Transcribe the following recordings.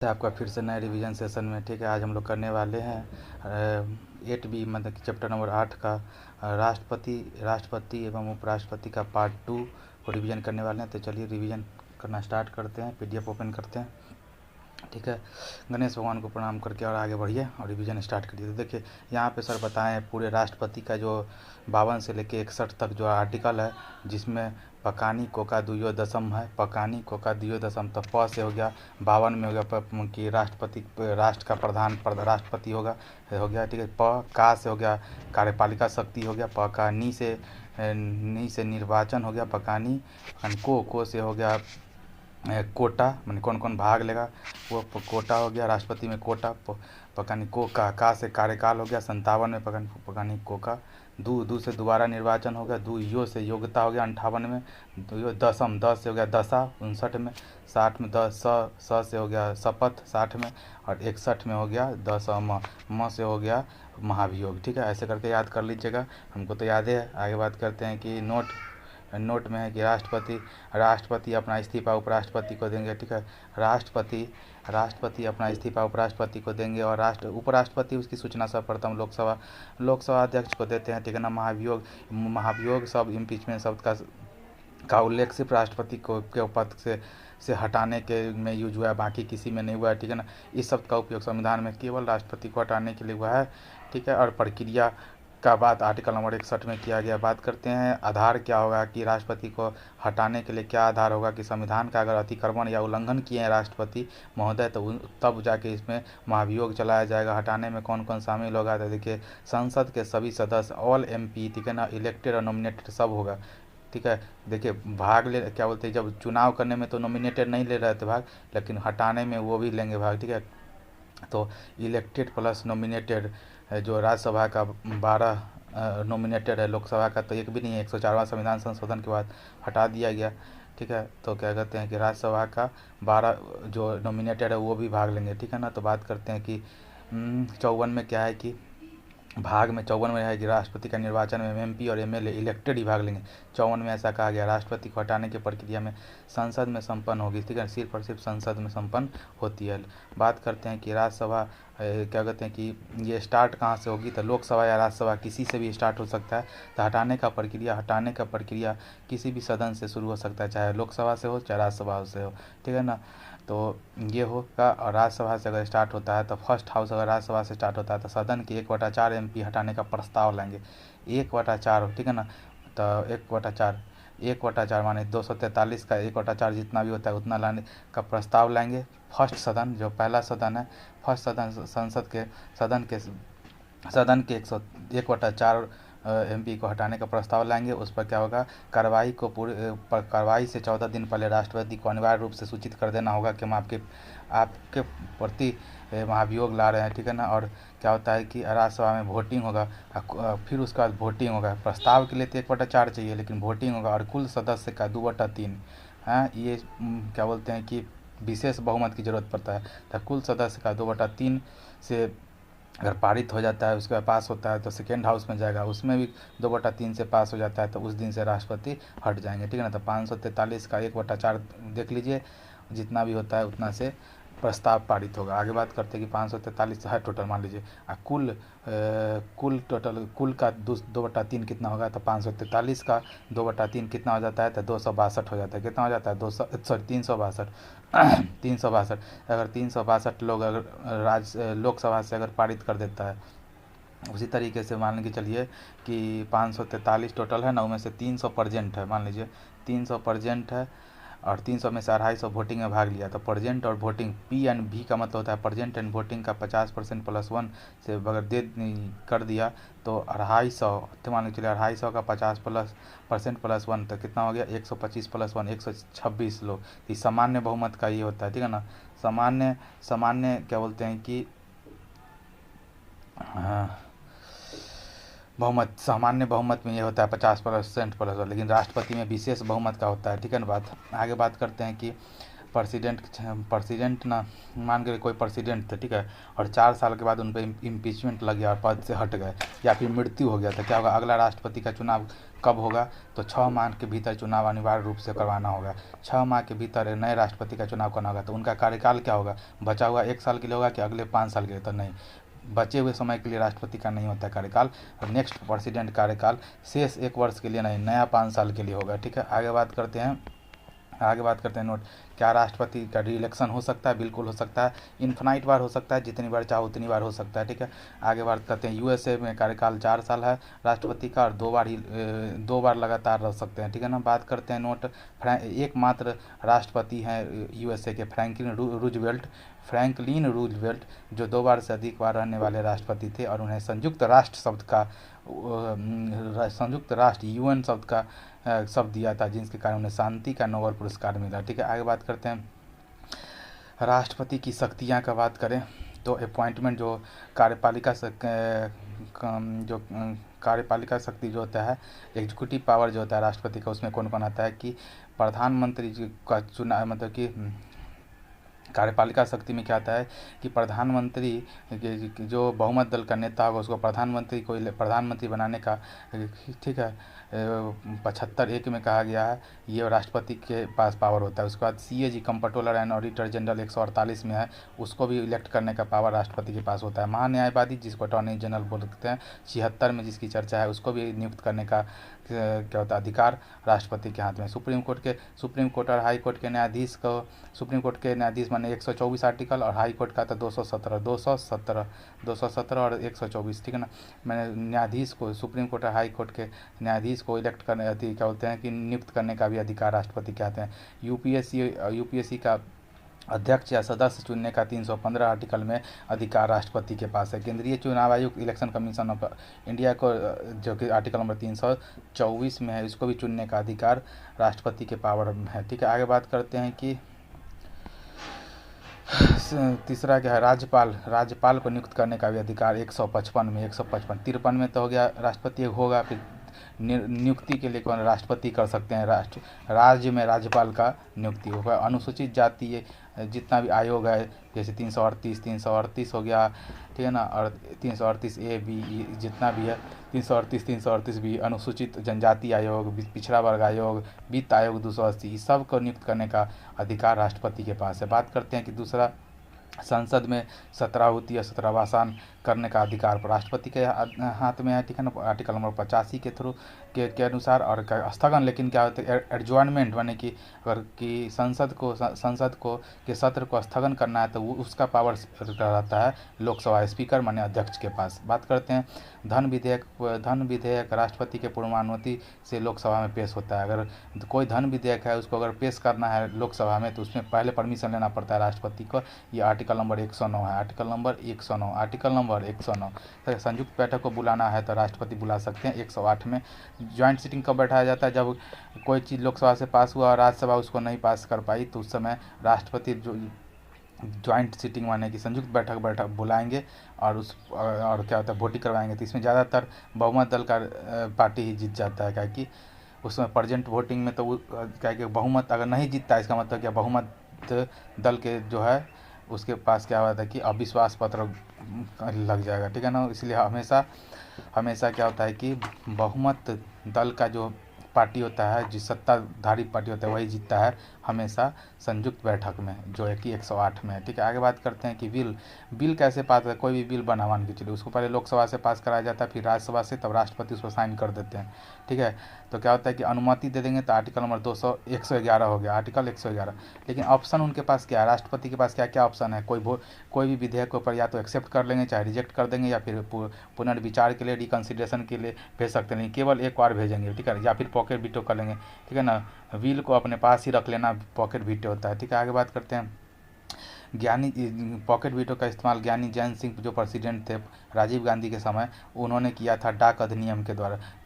आपका फिर से नए रिवीजन सेशन में। ठीक है, आज हम लोग करने वाले हैं 8B मतलब कि चैप्टर नंबर 8 का राष्ट्रपति एवं उपराष्ट्रपति का पार्ट 2 को रिवीजन करने वाले हैं। तो चलिए रिवीजन करना स्टार्ट करते हैं। PDF ओपन करते हैं। ठीक है, गणेश भगवान को प्रणाम करके और आगे बढ़िए और रिवीजन स्टार्ट करिए। तो देखिए यहाँ पे सर बताएं पूरे राष्ट्रपति का जो 52 से लेके 61 तक जो आर्टिकल है, जिसमें पकानी कोका दुयो दशम है। पकानी कोका दुयो दशम, तो प से हो गया 52 में हो गया कि राष्ट्रपति राष्ट्र का प्रधान राष्ट्रपति हो गया। ठीक है, प का से हो गया कार्यपालिका शक्ति हो गया। प का नी से निर्वाचन हो गया पकानी। को से हो गया कोटा, मैंने कौन कौन भाग लेगा वो कोटा हो गया। राष्ट्रपति में कोटा। पकानी को का से कार्यकाल हो गया 57 में। पकानी को का दू से दोबारा निर्वाचन हो गया। दू यो से योग्यता हो गया 58 में। यो दशम, 10 से हो गया दशा 59 में। 60 में स से हो गया शपथ 60 में। और 61 में हो गया म से हो गया महाभियोग। ठीक है, ऐसे करके याद कर लीजिएगा, हमको तो याद है। आगे बात करते हैं कि नोट में है कि राष्ट्रपति अपना इस्तीफा उपराष्ट्रपति को देंगे। ठीक है, राष्ट्रपति अपना इस्तीफा उपराष्ट्रपति को देंगे और उपराष्ट्रपति उसकी सूचना सर्वप्रथम लोकसभा अध्यक्ष को देते हैं। ठीक है ना। महाभियोग शब्द इम्पीचमेंट शब्द का उल्लेख सिर्फ राष्ट्रपति के पद से हटाने के में यूज हुआ है, बाकी किसी में नहीं हुआ है। ठीक है ना। इस शब्द का उपयोग संविधान में केवल राष्ट्रपति को हटाने के लिए हुआ है। ठीक है, और प्रक्रिया का बात आर्टिकल नंबर 61 में किया गया। बात करते हैं आधार क्या होगा, कि राष्ट्रपति को हटाने के लिए क्या आधार होगा, कि संविधान का अगर अतिक्रमण या उल्लंघन किए हैं राष्ट्रपति महोदय तो तब जाके इसमें महाभियोग चलाया जाएगा। हटाने में कौन कौन शामिल होगा, तो देखिए संसद के सभी सदस्य, ऑल MP, ठीक है ना, इलेक्टेड और नॉमिनेटेड सब होगा। ठीक है, देखिए भाग ले क्या बोलते हैं, जब चुनाव करने में तो नॉमिनेटेड नहीं ले रहे थे भाग, लेकिन हटाने में वो भी लेंगे भाग। ठीक है, तो इलेक्टेड प्लस नॉमिनेटेड जो राज्यसभा का 12 नॉमिनेटेड है, लोकसभा का तो एक भी नहीं है। 104वां संविधान संशोधन के बाद हटा दिया गया। ठीक है, तो क्या कहते हैं कि राज्यसभा का 12 जो नॉमिनेटेड है वो भी भाग लेंगे। ठीक है ना। तो बात करते हैं कि 54 में क्या है कि भाग में 54 में है कि राष्ट्रपति का निर्वाचन में MP और MLA इलेक्टेड ही भाग लेंगे। 54 में ऐसा कहा गया राष्ट्रपति को हटाने की प्रक्रिया में संसद में संपन्न होगी। ठीक है, सिर्फ और सिर्फ संसद में संपन्न होती है। बात करते हैं कि राज्यसभा क्या कहते हैं कि ये स्टार्ट कहाँ से होगी, तो लोकसभा या राज्यसभा किसी से भी स्टार्ट हो सकता है। तो हटाने का प्रक्रिया किसी भी सदन से शुरू हो सकता है, चाहे लोकसभा से हो चाहे राज्यसभा से हो। ठीक है ना। तो ये होगा, और राज्यसभा से अगर स्टार्ट होता है तो फर्स्ट हाउस अगर राज्यसभा से स्टार्ट होता है तो सदन के 1/4 MP हटाने का प्रस्ताव लाएंगे। 1/4, ठीक है ना। तो 1/4 माने 243 का 1/4 जितना भी होता है उतना लाने का प्रस्ताव लाएंगे। फर्स्ट सदन जो पहला सदन है, फर्स्ट सदन सदन के 1/4 MP को हटाने का प्रस्ताव लाएंगे। उस पर क्या होगा, कार्रवाई से 14 दिन पहले राष्ट्रपति को अनिवार्य रूप से सूचित कर देना होगा कि हम आपके प्रति महाभियोग ला रहे हैं। ठीक है ना। और क्या होता है कि राज्यसभा में वोटिंग होगा, फिर उसके बाद वोटिंग होगा। प्रस्ताव के लिए तो 1/4 चाहिए, लेकिन वोटिंग होगा और कुल सदस्य का 2/3 है। ये क्या बोलते हैं कि विशेष बहुमत की जरूरत पड़ता है। तो कुल सदस्य का 2/3 से अगर पारित हो जाता है, उसके बाद पास होता है तो सेकेंड हाउस में जाएगा, उसमें भी 2/3 से पास हो जाता है तो उस दिन से राष्ट्रपति हट जाएंगे। ठीक है ना। तो 543 का 1/4 देख लीजिए, जितना भी होता है उतना से प्रस्ताव पारित होगा। आगे बात करते हैं कि 543 है टोटल मान लीजिए, कुल का 2/3 कितना होगा, तो 543 का 2/3 कितना हो जाता है, तो 262 हो जाता है। कितना हो जाता है, 362 362। अगर 362 लोग अगर लोकसभा से अगर पारित कर देता है, उसी तरीके से मान के चलिए कि 543 टोटल है ना, उनमें से 300 प्रजेंट है, मान लीजिए 300 प्रजेंट है और 300 में से 250 वोटिंग में भाग लिया। तो प्रजेंट और वोटिंग P&V का मतलब होता है प्रजेंट एंड वोटिंग का 50% +1 से अगर कर दिया तो 250, तो मान के चलिए 250 का 50% +1 तो कितना हो गया, 125 +1 126 लोग। तो सामान्य बहुमत का ये होता है। ठीक है ना। सामान्य क्या बोलते हैं कि सामान्य बहुमत में ये होता है 50% +1, लेकिन राष्ट्रपति में विशेष बहुमत का होता है। ठीक है ना। आगे बात करते हैं कि प्रेसिडेंट ना, मान के कोई प्रेसिडेंट थे, ठीक है, और 4 साल के बाद उन पर इम्पीचमेंट लग गया और पद से हट गए या फिर मृत्यु हो गया, तो क्या होगा, अगला राष्ट्रपति का चुनाव कब होगा, तो 6 माह के भीतर चुनाव अनिवार्य रूप से करवाना होगा। 6 माह के भीतर नए राष्ट्रपति का चुनाव करना होगा। तो उनका कार्यकाल क्या होगा, बचा हुआ 1 साल के लिए होगा कि अगले 5 साल के लिए, तो नहीं, बचे हुए समय के लिए राष्ट्रपति का नहीं होता कार्यकाल, और नेक्स्ट प्रेसिडेंट कार्यकाल शेष 1 वर्ष के लिए नहीं, नया 5 साल के लिए होगा। ठीक है, आगे बात करते हैं नोट, क्या राष्ट्रपति का री इलेक्शन हो सकता है, बिल्कुल हो सकता है, इन्फिनाइट बार हो सकता है, जितनी बार चाहो उतनी बार हो सकता है। ठीक है, आगे बात करते हैं, यूएसए में कार्यकाल 4 साल है राष्ट्रपति का, और 2 बार लगातार रह सकते हैं। ठीक है ना, बात करते हैं नोट, एकमात्र राष्ट्रपति हैं यूएसए के फ्रैंकलिन रूजवेल्ट, जो 2 बार से अधिक बार रहने वाले राष्ट्रपति थे, और उन्हें संयुक्त राष्ट्र यूएन शब्द दिया था, जिसके कारण उन्हें शांति का नोबेल पुरस्कार मिला। ठीक है, आगे बात करते हैं, राष्ट्रपति की शक्तियां का बात करें तो अपॉइंटमेंट, जो कार्यपालिका शक्ति जो होता है, एग्जीक्यूटिव पावर जो होता है राष्ट्रपति का, उसमें कौन कौन आता है कि प्रधानमंत्री का चुनाव, मतलब कि कार्यपालिका शक्ति में क्या आता है कि प्रधानमंत्री जो बहुमत दल का नेता होगा उसको प्रधानमंत्री बनाने का, ठीक है, 75(1) में कहा गया है, ये राष्ट्रपति के पास पावर होता है। उसके बाद CAG comptroller and auditor general 148 में है, उसको भी इलेक्ट करने का पावर राष्ट्रपति के पास होता है। महान्यायवादी, जिसको अटॉर्नी जनरल बोलते हैं, 76 में जिसकी चर्चा है, उसको भी नियुक्त करने का क्या होता है, अधिकार राष्ट्रपति के हाथ में। सुप्रीम कोर्ट और हाई कोर्ट के न्यायाधीश को, सुप्रीम कोर्ट के न्यायाधीश माने 124 आर्टिकल, और हाई कोर्ट का तो 217 और 124। ठीक है ना, मैंने न्यायाधीश को, सुप्रीम कोर्ट और हाई कोर्ट के न्यायाधीश को इलेक्ट करने, क्या बोलते हैं कि नियुक्त करने का भी अधिकार राष्ट्रपति के हाथ में। यूपीएससी का अध्यक्ष या सदस्य चुनने का 315 आर्टिकल में अधिकार राष्ट्रपति के पास है। केंद्रीय चुनाव आयोग, इलेक्शन कमीशन ऑफ इंडिया को, जो कि आर्टिकल नंबर 324 में है, इसको भी चुनने का अधिकार राष्ट्रपति के पावर में है। ठीक है, आगे बात करते हैं कि तीसरा क्या है, राज्यपाल को नियुक्त करने का भी अधिकार 155 में, 153 में तो हो गया राष्ट्रपति होगा, फिर नियुक्ति के लिए कौन राष्ट्रपति कर सकते हैं, राज्य में राज्यपाल का नियुक्ति होगा। अनुसूचित जाति जितना भी आयोग है, जैसे 338 हो गया, ठीक है ना, और 338A B जितना भी है, 338 भी, अनुसूचित जनजाति आयोग, पिछड़ा वर्ग आयोग, वित्त आयोग 280, इस सब को नियुक्त करने का अधिकार राष्ट्रपति के पास है। बात करते हैं कि दूसरा, संसद में 17 होती है, 17वासान करने का अधिकार राष्ट्रपति के हाथ में है। ठीक है ना, आर्टिकल नंबर 85 के थ्रू के अनुसार, और स्थगन, लेकिन क्या होता है, एडजॉर्नमेंट, माने कि अगर कि संसद को के सत्र को स्थगन करना है तो वो उसका पावर रहता है लोकसभा स्पीकर माने अध्यक्ष के पास। बात करते हैं धन विधेयक राष्ट्रपति के पूर्वानुमति से लोकसभा में पेश होता है। अगर कोई धन विधेयक है, उसको अगर पेश करना है लोकसभा में, तो उसमें पहले परमिशन लेना पड़ता है राष्ट्रपति को। ये आर्टिकल नंबर 109 है, आर्टिकल नंबर 109। तो संयुक्त बैठक को बुलाना है तो राष्ट्रपति बुला सकते हैं। 108 में ज्वाइंट सीटिंग कब बैठाया जाता है, जब कोई चीज़ लोकसभा से पास हुआ और राज्यसभा उसको नहीं पास कर पाई, तो उस समय राष्ट्रपति जो ज्वाइंट सीटिंग माने कि संयुक्त बैठक बुलाएंगे और क्या होता है, वोटिंग करवाएंगे। तो इसमें ज़्यादातर बहुमत दल का पार्टी ही जीत जाता है, क्या कि उसमें प्रेजेंट वोटिंग में तो क्या कि बहुमत अगर नहीं जीतता है, इसका मतलब क्या, बहुमत दल के जो है उसके पास क्या होता है कि अविश्वास पत्र लग जाएगा। ठीक है ना, इसलिए हमेशा क्या होता है कि बहुमत दल का जो पार्टी होता है, जिस सत्ताधारी पार्टी होता है, वही जीतता है हमेशा संयुक्त बैठक में, जो है कि 108 में है। ठीक है, आगे बात करते हैं कि बिल कैसे पास है। कोई भी बिल बना मान के चलिए, उसको पहले लोकसभा से पास कराया जाता है, फिर राज्यसभा से, तब राष्ट्रपति उसको साइन कर देते हैं। ठीक है, तो क्या होता है कि अनुमति दे देंगे, तो आर्टिकल नंबर 111 हो गया, आर्टिकल 111। लेकिन ऑप्शन उनके पास क्या है, राष्ट्रपति के पास क्या क्या ऑप्शन है, कोई भी विधेयक के ऊपर या तो एक्सेप्ट कर लेंगे, चाहे रिजेक्ट कर देंगे, या फिर पुनर्विचार के लिए, रिकन्सिडरेशन के लिए भेज सकते हैं, केवल एक बार भेजेंगे। ठीक है, या फिर पॉकेट वीटो कर लेंगे। ठीक है ना, बिल को अपने पास ही रख लेना, पॉकेट वीटो होता है। ठीक है, आगे बात करते हैं पॉकेट वीटो का इस्तेमाल ज्ञानी जैन सिंह जो प्रेसिडेंट थे राजीव गांधी के समय, उन्होंने किया था डाक अधिनियम के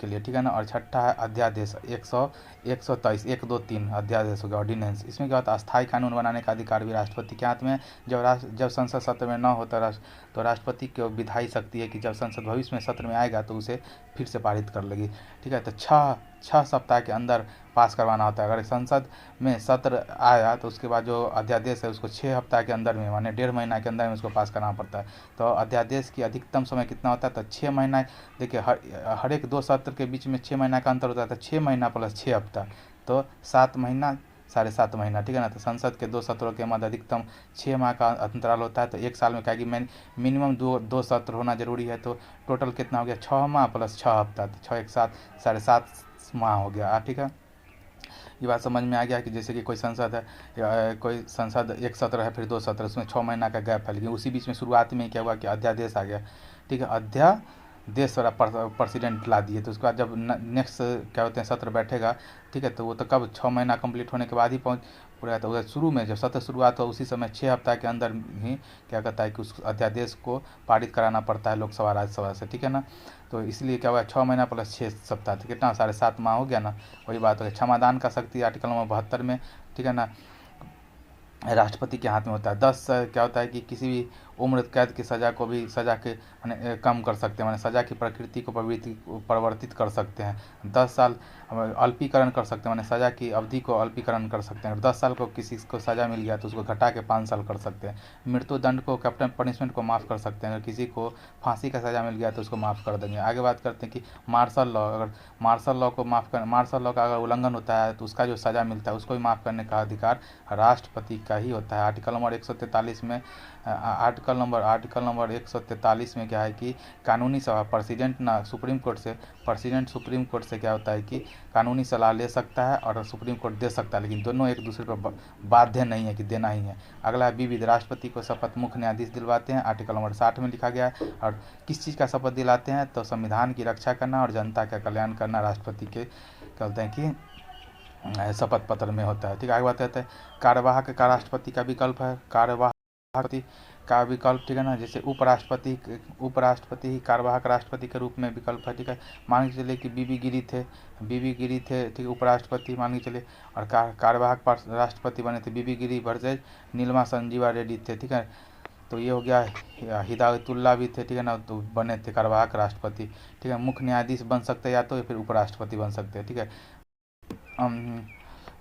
लिए। ठीक है ना, और छठा है अध्यादेश 123 123 अध्यादेश हो गया, ऑर्डिनेंस। इसमें क्या होता है, अस्थायी कानून बनाने का अधिकार भी राष्ट्रपति के हाथ में है। जब संसद सत्र में न होता तो राष्ट्रपति की विधायी शक्ति है कि जब संसद भविष्य में सत्र में आएगा तो उसे फिर से पारित कर लेगी। ठीक है, तो 6 6 सप्ताह के अंदर पास करवाना होता है। अगर संसद में सत्र आया तो उसके बाद जो अध्यादेश है उसको 6 हफ्ता के अंदर में, माने 1.5 महीना के अंदर में उसको पास करना पड़ता है। तो अध्यादेश की अधिकतम समय कितना होता है, तो 6 महीना। देखिए हर एक 2 सत्र के बीच में 6 महीना का अंतर होता है, तो 6 महीना प्लस 6 हफ्ता, तो 7 महीना 7.5 महीना, ठीक है ना। तो संसद के 2 सत्रों के मध्य अधिकतम 6 माह का अंतराल होता है। तो एक साल में क्या कि मिनिमम दो सत्र होना जरूरी है। तो टोटल कितना हो गया, 6 माह प्लस 6 हफ्ता, तो 6 एक 7 7.5 माह हो गया, ठीक है। ये बात समझ में आ गया कि जैसे कि कोई संसद है, कोई संसद एक सत्र है, फिर 2 सत्र, उसमें 6 महीना का गैप है, लेकिन उसी बीच में शुरुआत में क्या हुआ कि अध्यादेश आ गया, ठीक है। अध्यादेश वाला प्रेसिडेंट ला दिए, तो उसके बाद जब नेक्स्ट क्या होते हैं सत्र बैठेगा, ठीक है, तो वो तो कब 6 महीना कंप्लीट होने के बाद ही पूरा। तो उधर शुरू में जब सत्र शुरुआत हो उसी समय 6 हफ्ता के अंदर ही क्या कहता है कि उस अध्यादेश को पारित कराना पड़ता है लोकसभा राज्यसभा से, ठीक है ना। तो इसलिए क्या हुआ, 6 महीना प्लस 6 सप्ताह, तो कितना 7.5 माह हो गया ना। वही बात हो गई। क्षमादान का शक्ति आर्टिकल नंबर 72 में, ठीक है ना, राष्ट्रपति के हाथ में होता है। 10 क्या होता है कि किसी भी उम्र कैद की सज़ा को भी सज़ा के माने कम कर सकते हैं, माने सज़ा की प्रकृति को परिवर्तित कर सकते हैं। 10 साल अल्पीकरण कर सकते हैं, माने सज़ा की अवधि को अल्पीकरण कर सकते हैं। 10 साल को किसी को सज़ा मिल गया तो उसको घटा के 5 साल कर सकते हैं। मृत्युदंड को, कैपिटल पनिशमेंट को माफ़ कर सकते हैं। अगर किसी को फांसी का सज़ा मिल गया तो उसको माफ़ कर देंगे। आगे बात करते हैं कि मार्शल लॉ, अगर मार्शल लॉ को मार्शल लॉ का अगर उल्लंघन होता है तो उसका जो सज़ा मिलता है उसको भी माफ़ करने का अधिकार राष्ट्रपति का ही होता है। आर्टिकल नंबर 143 में आर्टिकल नंबर 143 में क्या है कि कानूनी सभा प्रेसिडेंट सुप्रीम कोर्ट से क्या होता है कि कानूनी सलाह ले सकता है और सुप्रीम कोर्ट दे सकता है, लेकिन दोनों एक दूसरे पर बाध्य नहीं है कि देना ही है। अगला है विविध, राष्ट्रपति को शपथ मुख्य न्यायाधीश दिलवाते हैं। आर्टिकल नंबर 60 में लिखा गया है। और किस चीज़ का शपथ दिलाते हैं, तो संविधान की रक्षा करना और जनता का कल्याण करना राष्ट्रपति के कहते हैं कि शपथ पत्र में होता है, ठीक है। आगे बात करते हैं कार्यवाहक का राष्ट्रपति का विकल्प है, कार्यवाहक का विकल्प, ठीक है ना। जैसे उपराष्ट्रपति ही कार्यवाहक राष्ट्रपति के रूप में विकल्प है, ठीक है। मान के चलिए कि बीबी गिरी थे, ठीक है, उपराष्ट्रपति मान के चलिए, और कार्यवाहक राष्ट्रपति बने थे बीबी गिरी वर्सेज नीलमा संजीवा रेड्डी थे, ठीक है। तो ये हो गया। हिदायतुल्ला भी थे, ठीक है ना, तो बने थे कार्यवाहक राष्ट्रपति, ठीक है। मुख्य न्यायाधीश बन सकते हैं या तो फिर उपराष्ट्रपति बन सकते हैं, ठीक है।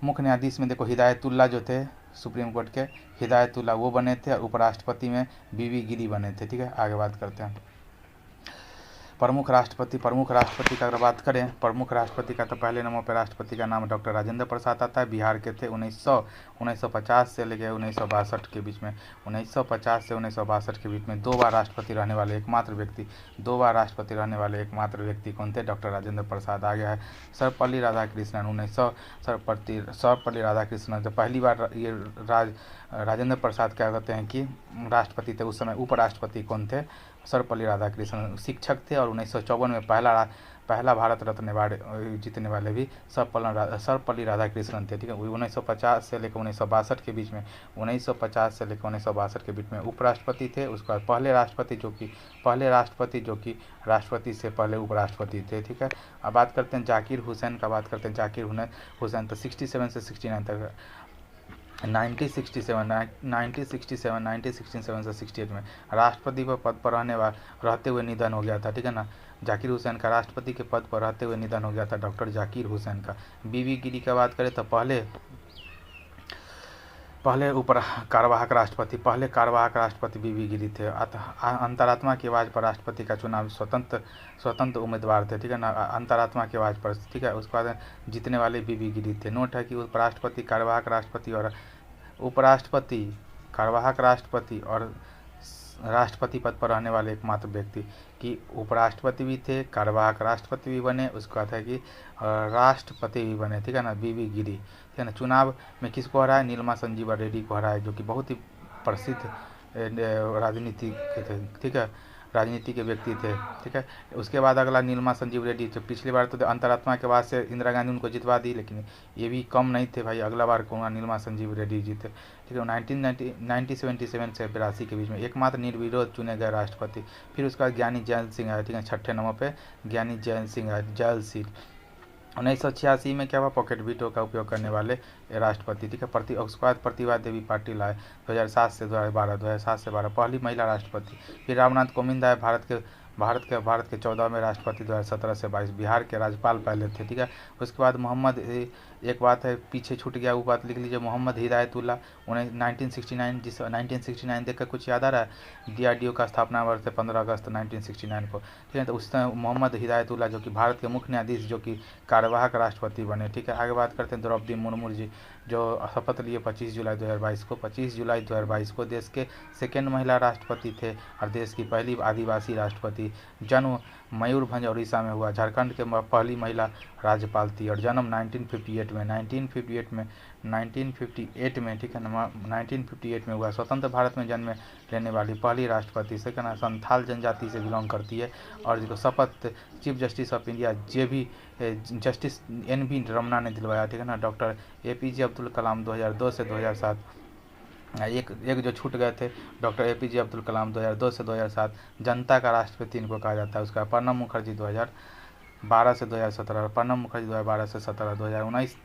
मुख्य न्यायाधीश में देखो हिदायतुल्ला जो थे सुप्रीम कोर्ट के, हिदायतुल्ला वो बने थे, और उपराष्ट्रपति में बीबी गिरी बने थे, ठीक है। आगे बात करते हैं प्रमुख राष्ट्रपति का अगर बात करें, प्रमुख राष्ट्रपति का तो पहले नंबर पर राष्ट्रपति का नाम डॉक्टर राजेंद्र प्रसाद आता है। बिहार के थे। 1950 से लेकर 1962 के बीच में, 1950 से 1962 के बीच में 2 बार राष्ट्रपति रहने वाले एकमात्र व्यक्ति कौन थे, डॉक्टर राजेंद्र प्रसाद। आ गया है सर्वपल्ली राधाकृष्णन। सर्वपल्ली राधाकृष्णन जब पहली बार ये राजेंद्र प्रसाद क्या कहते हैं कि राष्ट्रपति थे, उस समय उपराष्ट्रपति कौन थे, सर्वपल्ली राधाकृष्णन शिक्षक थे। और 1954 में पहला भारत रत्न अवार्ड जीतने वाले भी सर्वपल्ली राधाकृष्णन थे, ठीक है। 1950 से लेकर 1962 के बीच में, 1950 से लेकर 1962 के बीच में उपराष्ट्रपति थे। उसके बाद पहले राष्ट्रपति जो कि राष्ट्रपति से पहले उपराष्ट्रपति थे, ठीक है। अब बात करते हैं जाकिर हुसैन का। जाकिर हुसैन तो 67 से 69 तक, 1967 से 68 में राष्ट्रपति पर पद पर रहते हुए निधन हो गया था, ठीक है ना। जाकिर हुसैन का राष्ट्रपति के पद पर रहते हुए निधन हो गया था डॉक्टर जाकिर हुसैन का। बीबी गिरी की बात करें तो पहले कार्यवाहक राष्ट्रपति बीबी गिरी थे। अंतरात्मा की आवाज़ पर राष्ट्रपति का चुनाव स्वतंत्र उम्मीदवार थे, ठीक है ना, अंतरात्मा की आवाज़ पर, ठीक है। उसके बाद जीतने वाले बीबी गिरी थे। नोट है कि उपराष्ट्रपति कार्यवाहक राष्ट्रपति और राष्ट्रपति पद पर रहने वाले एकमात्र व्यक्ति कि उपराष्ट्रपति भी थे, कार्यवाहक राष्ट्रपति भी बने, उसके बाद है कि राष्ट्रपति भी बने, ठीक है ना, बीबी गिरी, ठीक है ना। चुनाव में किसको हराया, नीलमा संजीवा रेड्डी को हराया, जो कि बहुत ही प्रसिद्ध राजनीति के थे, ठीक है, राजनीति के व्यक्ति थे, ठीक है। उसके बाद अगला नीलमा संजीव रेड्डी, जो पिछली बार तो अंतरात्मा के बाद से इंदिरा गांधी उनको जितवा दी, लेकिन ये भी कम नहीं थे भाई, अगला बार कौन, नीलमा संजीव रेड्डी जीते, ठीक है। 1977 से 82 के बीच में एकमात्र निर्विरोध चुने गए राष्ट्रपति। फिर उसका ज्ञानी जैल सिंह आया, ठीक है, 6ठे नंबर पे ज्ञानी जैल सिंह आया, जैल सिंह। 1986 में क्या हुआ, पॉकेट वीटो का उपयोग करने वाले राष्ट्रपति, ठीक है। उसके बाद प्रतिभा देवी पाटिल आए 2007 से 12 पहली महिला राष्ट्रपति। फिर रामनाथ कोविंद आए, भारत के भारत के 14वें राष्ट्रपति 2017 से 22 बिहार के राज्यपाल पहले थे, ठीक है। उसके बाद मोहम्मद, एक बात है पीछे छूट गया, वो बात लिख लीजिए, मोहम्मद हिदायतुल्लाह 1969, जिस 1969 देखकर कुछ याद आ रहा है, DRDO का स्थापना वर्ष है 15 अगस्त 1969 को, ठीक है। तो उस समय मोहम्मद हिदायतुल्लाह जो कि भारत के मुख्य न्यायाधीश जो कि कार्यवाहक राष्ट्रपति बने, ठीक है। आगे बात करते हैं द्रौपदी मुर्मू जी, जो शपथ लिए 25 जुलाई 2022 को। 25 जुलाई 2022 को देश के सेकेंड महिला राष्ट्रपति थे और देश की पहली आदिवासी राष्ट्रपति। जन्म मयूरभंज उड़ीसा में हुआ, झारखंड के पहली महिला राज्यपाल थी और जन्म 1958 में, ठीक है ना, 1958 में हुआ। स्वतंत्र भारत में जन्म लेने वाली पहली राष्ट्रपति से कहना संथाल जनजाति से बिलोंग करती है और जिसको शपथ chief justice of India justice NV Ramana ने दिलवाया, ठीक है ना। डॉक्टर APJ अब्दुल कलाम 2002 से 2007, एक जो छूट गए थे, डॉक्टर APJ अब्दुल कलाम 2002 से 2007 जनता का राष्ट्रपति इनको कहा जाता है। उसका प्रणब मुखर्जी 2012 से 2017, प्रणब मुखर्जी 2012 से 17, 2019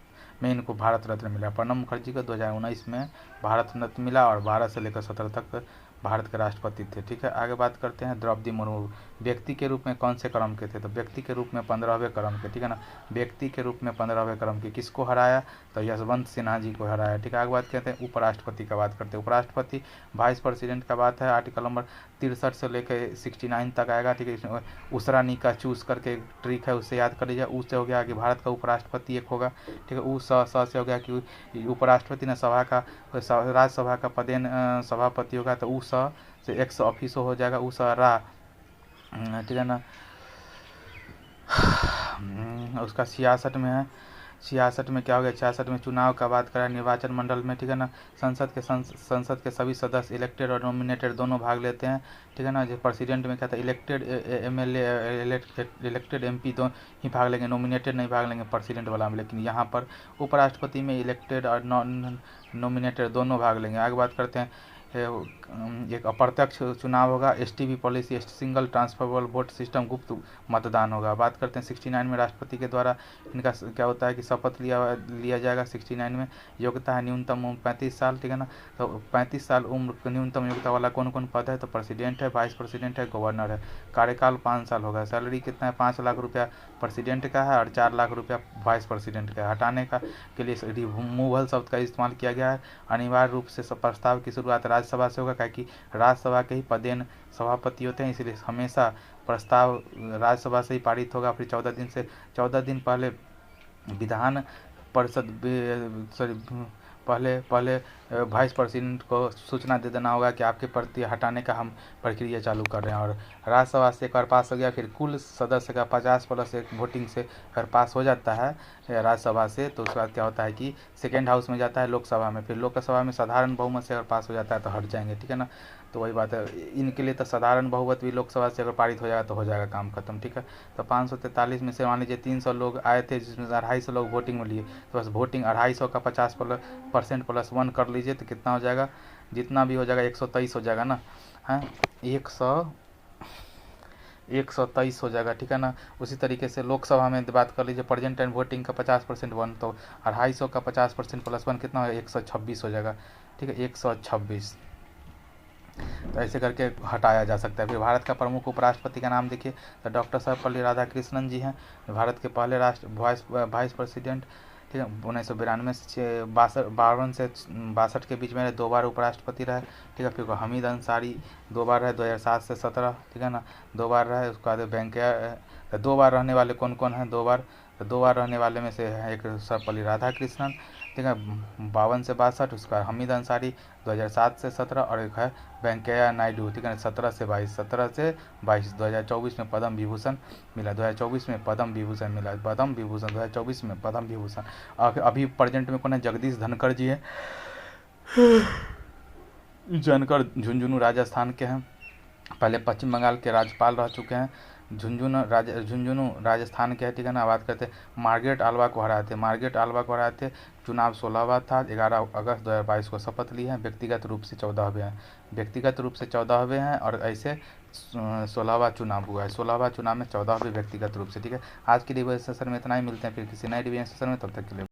में इनको भारत रत्न मिला। प्रणब मुखर्जी को 2019 में भारत रत्न मिला और 12 से लेकर 17 तक भारत के राष्ट्रपति थे, ठीक है। आगे बात करते हैं द्रौपदी मुर्मू, व्यक्ति के रूप में कौन से क्रम के थे, तो व्यक्ति के रूप में 15वें क्रम के, ठीक है ना। व्यक्ति के रूप में 15वें क्रम के किसको हराया, तो यशवंत सिन्हा जी को हराया, ठीक है। आगे बात करते हैं उपराष्ट्रपति का बात करते हैं। उपराष्ट्रपति वाइस प्रेसिडेंट का बात है, आर्टिकल नंबर 63 से लेकर 69 तक आएगा, ठीक है। इसमें उसरानी का चूज करके एक ट्रिक है, उससे याद कर लीजिए। उससे हो गया कि भारत का उपराष्ट्रपति एक होगा, ठीक है। उ से हो गया कि उपराष्ट्रपति ने सभा का राज्यसभा का पदेन सभापति होगा, तो उ से एक्स ऑफिसो हो जाएगा, उ रा, ठीक है ना। उसका 66 में है, 66 में क्या हो गया, 66 में चुनाव का बात करें निर्वाचन मंडल में, ठीक है ना। संसद के सभी सदस्य इलेक्टेड और नॉमिनेटेड दोनों भाग लेते हैं, ठीक है ना। जो प्रेसिडेंट में क्या था, इलेक्टेड MLA इलेक्टेड MP तो ही भाग लेंगे, नॉमिनेटेड नहीं भाग लेंगे प्रेसिडेंट वाला में। लेकिन यहाँ पर उपराष्ट्रपति में इलेक्टेड और नॉमिनेटेड दोनों भाग लेंगे। आगे बात करते हैं एक अप्रत्यक्ष चुनाव होगा, STV policy, single transferable vote system, गुप्त मतदान होगा। बात करते हैं 69 में राष्ट्रपति के द्वारा इनका क्या होता है कि शपथ लिया जाएगा। 69 में योग्यता है न्यूनतम उम्र 35 साल, ठीक है ना। तो 35 साल उम्र न्यूनतम योग्यता वाला कौन कौन पद है, तो प्रेसिडेंट है, वाइस प्रेसिडेंट है, गवर्नर है। कार्यकाल 5 साल होगा। सैलरी कितना है, 5 लाख रुपया प्रेसिडेंट का है और 4 लाख रुपया वाइस प्रेसिडेंट का है। हटाने का के लिए रिमूवल शब्द का इस्तेमाल किया गया है। अनिवार्य रूप से प्रस्ताव की शुरुआत राज्यसभा से होगा, क्योंकि राज्यसभा के ही पदेन सभापति होते हैं, इसलिए हमेशा प्रस्ताव राज्यसभा से ही पारित होगा। फिर 14 दिन पहले विधान परिषद पहले वाइस प्रेसिडेंट को सूचना दे देना होगा कि आपके प्रति हटाने का हम प्रक्रिया चालू कर रहे हैं। और राज्यसभा से एक बार पास हो गया, फिर कुल सदस्य का 50+1 वोटिंग से अगर पास हो जाता है राज्यसभा से, तो उसके बाद क्या होता है कि सेकेंड हाउस में जाता है लोकसभा में। फिर लोकसभा में साधारण बहुमत से अगर पास हो जाता है तो हट जाएंगे, ठीक है ना। तो वही बात है, इनके लिए तो साधारण बहुमत भी लोकसभा से अगर पारित हो जाएगा तो हो जाएगा काम खत्म, ठीक है। तो 543 में से मान लीजिए 300 लोग आए थे, जिसमें 250 लोग वोटिंग में लिए, तो बस वोटिंग 250 का 50% +1 कर लीजिए तो कितना हो जाएगा, जितना भी हो जाएगा 123 हो जाएगा ना, है 123 हो जाएगा, ठीक है ना। उसी तरीके से लोकसभा में बात कर लीजिए, प्रेजेंट टाइम वोटिंग का 50% 1, तो 250 का 50% +1 कितना होगा, 126 हो जाएगा, ठीक है, 126। तो ऐसे करके हटाया जा सकता है। फिर भारत का प्रमुख उपराष्ट्रपति का नाम देखिए, तो डॉक्टर सर्वपल्ली राधाकृष्णन जी हैं, भारत के पहले वाइस प्रेसिडेंट, ठीक है। 1992 से 52 से 62 के बीच में 2 बार उपराष्ट्रपति रहे, ठीक है। फिर हमीद अंसारी 2 बार रहे, 2007 से 17, ठीक है ना, 2 बार रहे। उसके बाद वेंकैया 2 बार रहने वाले कौन कौन हैं, 2 बार, तो 2 बार रहने वाले में से है एक सर्वपल्ली राधाकृष्णन, ठीक है, 52 से 62, उसका हमीद अंसारी 2007 से 17, और एक है वेंकैया नायडू, ठीक है, 17 से 22, 2024 में पद्म विभूषण मिला, 2024 में पद्म विभूषण मिला, 2024 में पद्म विभूषण। अभी प्रेजेंट में कौन है, जगदीश धनखड़ जी है, धनखड़ झुंझुनू राजस्थान के हैं, पहले पश्चिम बंगाल के राज्यपाल रह चुके हैं। झुंझुनू राजस्थान के है, ठीक है ना। बात करते हैं मार्गरेट आल्वा को हराए थे, चुनाव 16वां था, 11 अगस्त 2022 को शपथ ली है। व्यक्तिगत रूप से 14वें हैं और ऐसे 16वां चुनाव हुआ है, 16वां चुनाव में 14वें व्यक्तिगत रूप से, ठीक है। आज की रिवीजन सेशन में इतना ही, मिलते हैं फिर किसी नए रिवीजन सेशन में, तब तक के लिए।